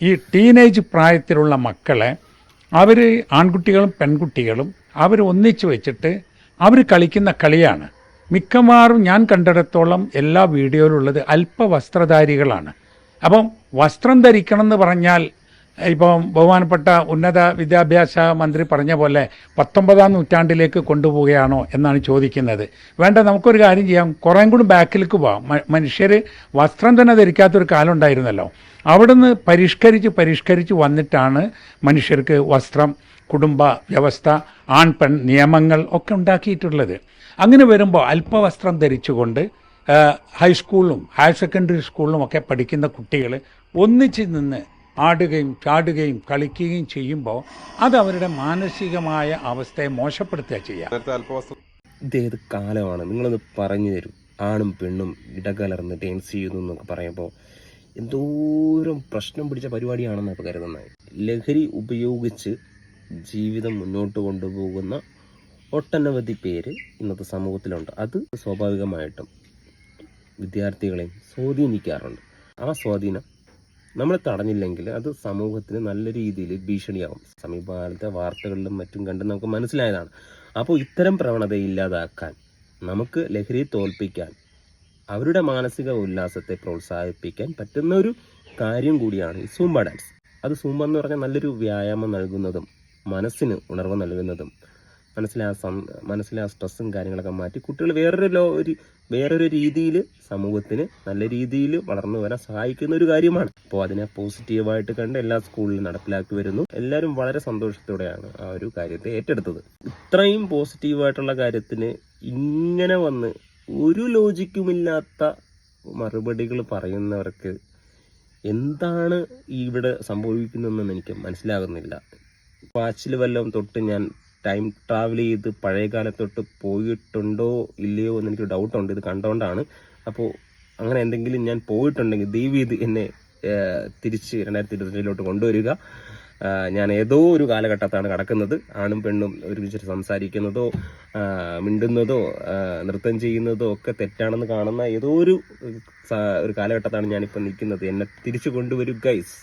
ഈ ടീനേജ് പ്രായത്തിലുള്ള മക്കളെ അവർ ആൺകുട്ടികളും പെൺകുട്ടികളും അവർ ഒന്നിച്ചു വെച്ചിട്ട് അവർ കളിക്കുന്ന കളിയാണ്. മിക്കവാറും ഞാൻ കണ്ടിടത്തോളം എല്ലാ വീഡിയോയിലുള്ളത് അല്പവസ്ത്രധാരികളാണ്. അപ്പം വസ്ത്രം ധരിക്കണം എന്ന് പറഞ്ഞാൽ ഇപ്പം ബഹുമാനപ്പെട്ട ഉന്നത വിദ്യാഭ്യാസ മന്ത്രി പറഞ്ഞ പോലെ 19-ാം നൂറ്റാണ്ടിലേക്ക് കൊണ്ടുപോവുകയാണോ എന്നാണ് ചോദിക്കുന്നത്. വേണ്ട, നമുക്കൊരു കാര്യം ചെയ്യാം, കുറേ കൂടി ബാക്കിലേക്ക് പോവാം. മനുഷ്യർ വസ്ത്രം തന്നെ ധരിക്കാത്തൊരു കാലം ഉണ്ടായിരുന്നല്ലോ. അവിടുന്ന് പരിഷ്കരിച്ച് വന്നിട്ടാണ് മനുഷ്യർക്ക് വസ്ത്രം, കുടുംബ വ്യവസ്ഥ, ആൺ പെൺ നിയമങ്ങൾ ഒക്കെ ഉണ്ടാക്കിയിട്ടുള്ളത്. അങ്ങനെ വരുമ്പോൾ അല്പവസ്ത്രം ധരിച്ചുകൊണ്ട് ഹൈസ്കൂളിലും ഹയർ സെക്കൻഡറി സ്കൂളിലും ഒക്കെ പഠിക്കുന്ന കുട്ടികൾ ഒന്നിച്ച് നിന്ന് ആടുകയും ചാടുകയും കളിക്കുകയും ചെയ്യുമ്പോൾ അത് അവരുടെ മാനസികമായ അവസ്ഥയെ മോശപ്പെടുത്തുക ചെയ്യുക. ഇതേത് കാലമാണ് നിങ്ങളൊന്ന് പറഞ്ഞു തരും. ആണും പെണ്ണും ഇടകലർന്ന് ഡാൻസ് ചെയ്യുന്നു എന്നൊക്കെ പറയുമ്പോൾ എന്തോരം പ്രശ്നം പിടിച്ച പരിപാടിയാണെന്ന് ഇപ്പോൾ കരുതുന്നത്. ലഹരി ഉപയോഗിച്ച് ജീവിതം മുന്നോട്ട് കൊണ്ടുപോകുന്ന ഒട്ടനവധി പേര് ഇന്നത്തെ സമൂഹത്തിലുണ്ട്. അത് സ്വാഭാവികമായിട്ടും വിദ്യാർത്ഥികളെ സ്വാധീനിക്കാറുണ്ട്. ആ സ്വാധീനം നമ്മൾ തടഞ്ഞില്ലെങ്കിൽ അത് സമൂഹത്തിന് നല്ല രീതിയിൽ ഭീഷണിയാവും. സമീപകാലത്തെ വാർത്തകളിലും മറ്റും കണ്ട് നമുക്ക് മനസ്സിലായതാണ്. അപ്പോൾ ഇത്തരം പ്രവണതയെ ഇല്ലാതാക്കാൻ, നമുക്ക് ലഹരിയെ തോൽപ്പിക്കാൻ, അവരുടെ മാനസിക ഉല്ലാസത്തെ പ്രോത്സാഹിപ്പിക്കാൻ പറ്റുന്ന ഒരു കാര്യം കൂടിയാണ് ഈ സൂംബ ഡാൻസ്. അത് സൂംബ എന്ന് പറഞ്ഞാൽ നല്ലൊരു വ്യായാമം നൽകുന്നതും മനസ്സിന് ഉണർവ് നൽകുന്നതും മനസ്സിലെ ആ സ്ട്രെസ്സും കാര്യങ്ങളൊക്കെ മാറ്റി കുട്ടികൾ വേറൊരു രീതിയിൽ സമൂഹത്തിന് നല്ല രീതിയിൽ വളർന്നു വരാൻ സഹായിക്കുന്ന ഒരു കാര്യമാണ്. അപ്പോൾ അതിനെ പോസിറ്റീവായിട്ട് കണ്ട് എല്ലാ സ്കൂളിലും നടപ്പിലാക്കി വരുന്നു. എല്ലാവരും വളരെ സന്തോഷത്തോടെയാണ് ആ ഒരു കാര്യത്തെ ഏറ്റെടുത്തത്. ഇത്രയും പോസിറ്റീവായിട്ടുള്ള കാര്യത്തിന് ഇങ്ങനെ വന്ന് ഒരു ലോജിക്കുമില്ലാത്ത മറുപടികൾ പറയുന്നവർക്ക് എന്താണ് ഇവിടെ സംഭവിക്കുന്നതെന്ന് എനിക്ക് മനസ്സിലാകുന്നില്ല. വാച്ചിൽ വല്ലതും തൊട്ട് ഞാൻ ടൈം ട്രാവൽ ചെയ്ത് പഴയ കാലത്തൊട്ട് പോയിട്ടുണ്ടോ ഇല്ലയോ എന്ന് എനിക്ക് ഡൗട്ടുണ്ട്. ഇത് കണ്ടുകൊണ്ടാണ്. അപ്പോൾ അങ്ങനെ എന്തെങ്കിലും ഞാൻ പോയിട്ടുണ്ടെങ്കിൽ ദയവേത് എന്നെ തിരിച്ച് 2022 കൊണ്ടുവരിക. ഞാൻ ഏതോ ഒരു കാലഘട്ടത്താണ് കിടക്കുന്നത്. ആണും പെണ്ണും ഒരുമിച്ച് സംസാരിക്കുന്നതോ മിണ്ടുന്നതോ നൃത്തം ചെയ്യുന്നതോ ഒക്കെ തെറ്റാണെന്ന് കാണുന്ന ഏതോ ഒരു കാലഘട്ടത്താണ് ഞാനിപ്പോൾ നിൽക്കുന്നത്. എന്നെ തിരിച്ചു കൊണ്ടുവരും ഗൈസ്.